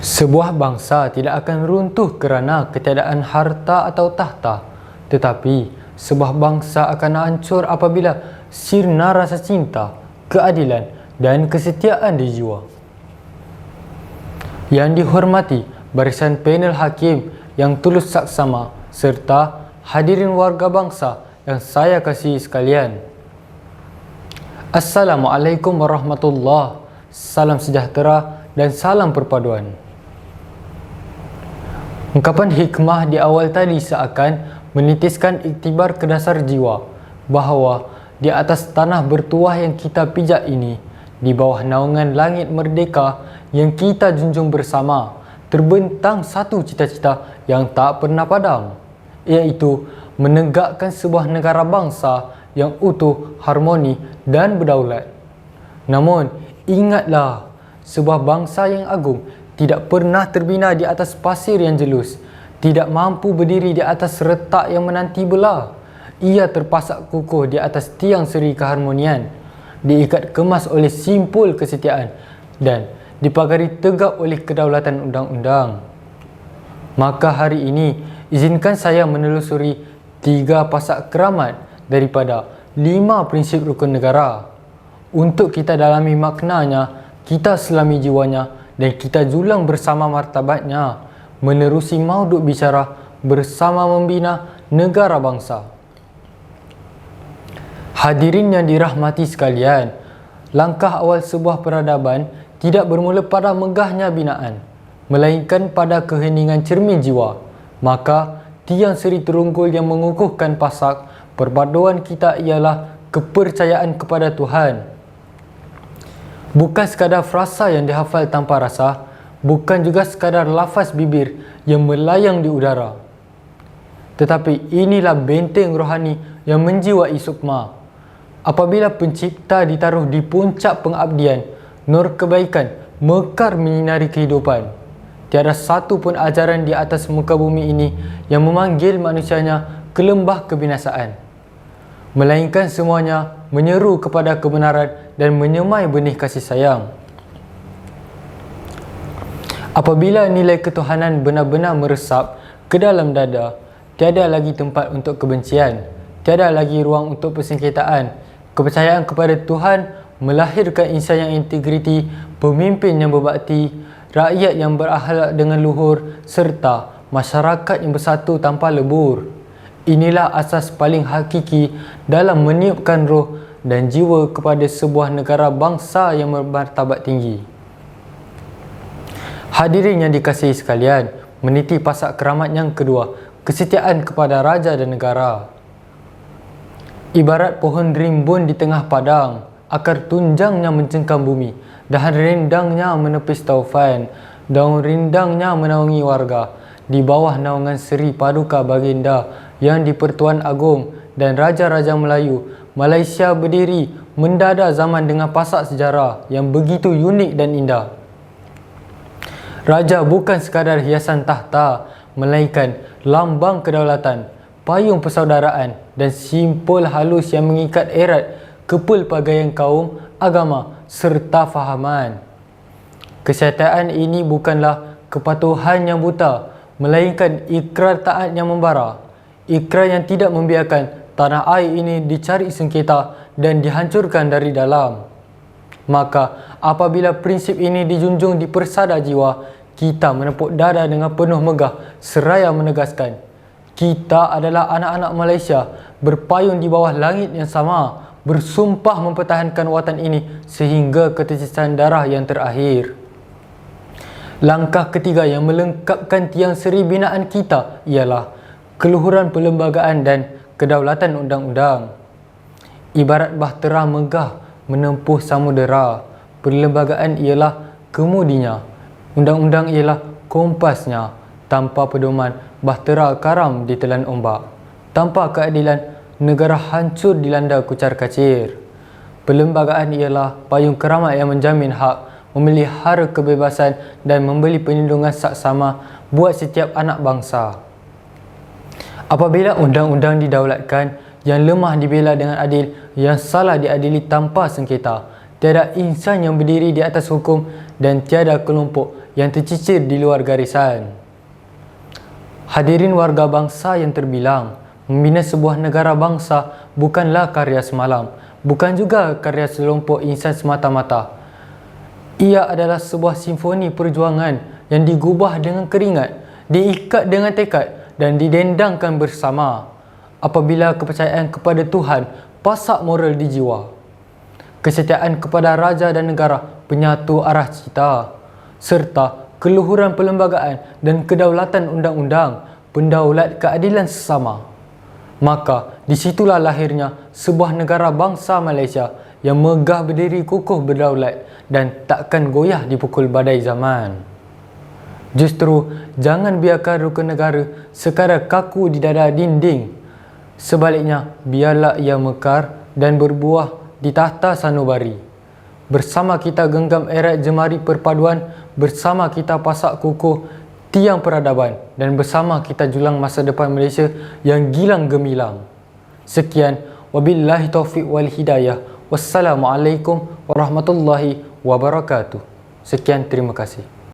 Sebuah bangsa tidak akan runtuh kerana ketiadaan harta atau tahta, tetapi sebuah bangsa akan hancur apabila sirna rasa cinta, keadilan dan kesetiaan di jiwa. Yang dihormati barisan panel hakim yang tulus saksama serta hadirin warga bangsa yang saya kasihi sekalian. Assalamualaikum warahmatullahi, salam sejahtera dan salam perpaduan. Ungkapan hikmah di awal tadi seakan menitiskan iktibar ke dasar jiwa bahawa di atas tanah bertuah yang kita pijak ini, di bawah naungan langit merdeka yang kita junjung bersama, terbentang satu cita-cita yang tak pernah padam, iaitu menegakkan sebuah negara bangsa yang utuh, harmoni dan berdaulat. Namun, ingatlah, sebuah bangsa yang agung tidak pernah terbina di atas pasir yang jelus, tidak mampu berdiri di atas retak yang menanti belah. Ia terpasak kukuh di atas tiang seri keharmonian, diikat kemas oleh simpul kesetiaan dan dipagari tegak oleh kedaulatan undang-undang. Maka hari ini, izinkan saya menelusuri 3 pasak keramat daripada 5 prinsip rukun negara. Untuk kita dalami maknanya, kita selami jiwanya dan kita julang bersama martabatnya, menerusi mauduk bicara bersama membina negara bangsa. Hadirin yang dirahmati sekalian, langkah awal sebuah peradaban tidak bermula pada megahnya binaan, melainkan pada keheningan cermin jiwa. Maka tiang seri terunggul yang mengukuhkan pasak perpaduan kita ialah kepercayaan kepada Tuhan. Bukan sekadar frasa yang dihafal tanpa rasa, bukan juga sekadar lafaz bibir yang melayang di udara, tetapi inilah benteng rohani yang menjiwai sukma. Apabila pencipta ditaruh di puncak pengabdian, nur kebaikan mekar menyinari kehidupan. Tiada satu pun ajaran di atas muka bumi ini yang memanggil manusianya ke lembah kebinasaan, melainkan semuanya menyeru kepada kebenaran dan menyemai benih kasih sayang. Apabila nilai ketuhanan benar-benar meresap ke dalam dada, tiada lagi tempat untuk kebencian, tiada lagi ruang untuk persengketaan. Kepercayaan kepada Tuhan melahirkan insan yang integriti, pemimpin yang berbakti, rakyat yang berakhlak dengan luhur, serta masyarakat yang bersatu tanpa lebur. Inilah asas paling hakiki dalam meniupkan roh dan jiwa kepada sebuah negara bangsa yang bermartabat tinggi. Hadirin yang dikasihi sekalian, meniti pasak keramat yang kedua, kesetiaan kepada raja dan negara. Ibarat pohon rimbun di tengah padang, akar tunjangnya mencengkam bumi, dahan rindangnya menepis taufan, daun rindangnya menaungi warga. Di bawah naungan Seri Paduka Baginda yang di-Pertuan Agong dan Raja-Raja Melayu, Malaysia berdiri mendada zaman dengan pasak sejarah yang begitu unik dan indah. Raja bukan sekadar hiasan tahta, melainkan lambang kedaulatan, payung persaudaraan dan simpul halus yang mengikat erat kepelbagaian kaum, agama serta fahaman. Kesetiaan ini bukanlah kepatuhan yang buta, melainkan ikrar taat yang membara, ikrar yang tidak membiarkan tanah air ini dicari sengketa dan dihancurkan dari dalam. Maka apabila prinsip ini dijunjung di persada jiwa, kita menepuk dada dengan penuh megah seraya menegaskan, kita adalah anak-anak Malaysia berpayung di bawah langit yang sama, bersumpah mempertahankan watan ini sehingga ketitisan darah yang terakhir. Langkah ketiga yang melengkapkan tiang seri binaan kita ialah keluhuran perlembagaan dan kedaulatan undang-undang. Ibarat bahtera megah menempuh samudera, perlembagaan ialah kemudinya, undang-undang ialah kompasnya. Tanpa pedoman, bahtera karam ditelan ombak. Tanpa keadilan, negara hancur dilanda kucar kacir. Perlembagaan ialah payung keramat yang menjamin hak, memelihara kebebasan dan memberi perlindungan saksama buat setiap anak bangsa. Apabila undang-undang didaulatkan, yang lemah dibela dengan adil, yang salah diadili tanpa sengketa, tiada insan yang berdiri di atas hukum dan tiada kelompok yang tercicir di luar garisan. Hadirin warga bangsa yang terbilang, membina sebuah negara bangsa bukanlah karya semalam, bukan juga karya selompok insan semata-mata. Ia adalah sebuah simfoni perjuangan yang digubah dengan keringat, diikat dengan tekad dan didendangkan bersama. Apabila kepercayaan kepada Tuhan pasak moral di jiwa, kesetiaan kepada raja dan negara penyatu arah cita, serta keluhuran perlembagaan dan kedaulatan undang-undang, pendaulat keadilan sesama, maka disitulah lahirnya sebuah negara bangsa Malaysia yang megah berdiri kukuh berdaulat dan takkan goyah dipukul badai zaman. Justru jangan biarkan rukun negara sekadar kaku di dada dinding. Sebaliknya, biarlah ia mekar dan berbuah di tahta sanubari. Bersama kita genggam erat jemari perpaduan, bersama kita pasak kukuh tiang peradaban, dan bersama kita julang masa depan Malaysia yang gilang gemilang. Sekian, wabillahi taufiq wal hidayah. Wassalamualaikum warahmatullahi wabarakatuh. Sekian, terima kasih.